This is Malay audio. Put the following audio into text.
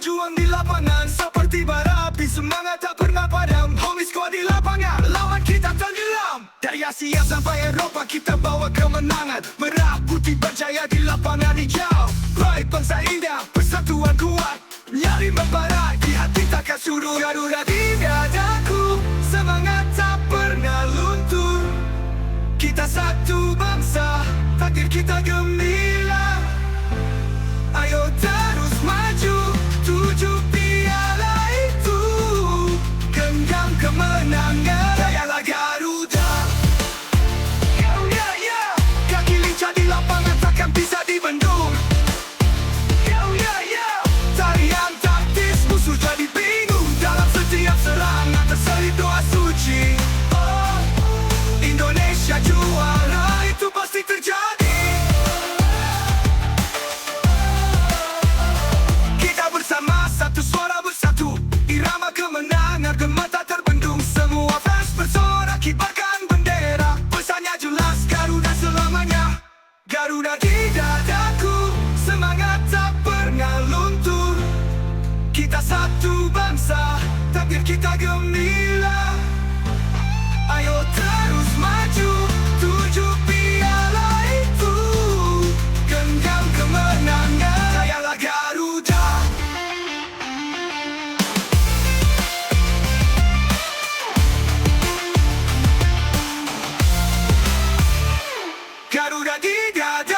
berjuang di lapangan seperti bara api, semangat tak pernah padam. Homie squad di lapangan, lawan kita tenggelam. Dari Asia sampai Eropa kita bawa kemenangan. Merah putih berjaya di lapangan hijau. Pride bangsa indah, persatuan kuat, nyali membara di hati takkan surut. Garuda di dadaku, semangat tak pernah luntur. Kita satu bangsa, takdir kita gemilang. Ayo terus maju, tuju piala itu, genggam kemenangan. Jayalah Garuda. Kaki lincah di lapangan takkan bisa dibendung. Tarian taktis musuh jadi bingung. Dalam setiap serangan terselip doa suci. Oh, Indonesia juara, itu pasti terjadi. Satu suara bersatu, irama kemenangan gema tak terbendung. Semua fans bersorak kibarkan bendera, pesannya jelas Garuda selamanya. Garuda di dadaku, semangat tak pernah luntur. Kita satu bangsa, takdir kita gemilang. Ayo terus maju, tuju piala itu, genggam kemenangan. Jayalah Garuda. Garuda di dada.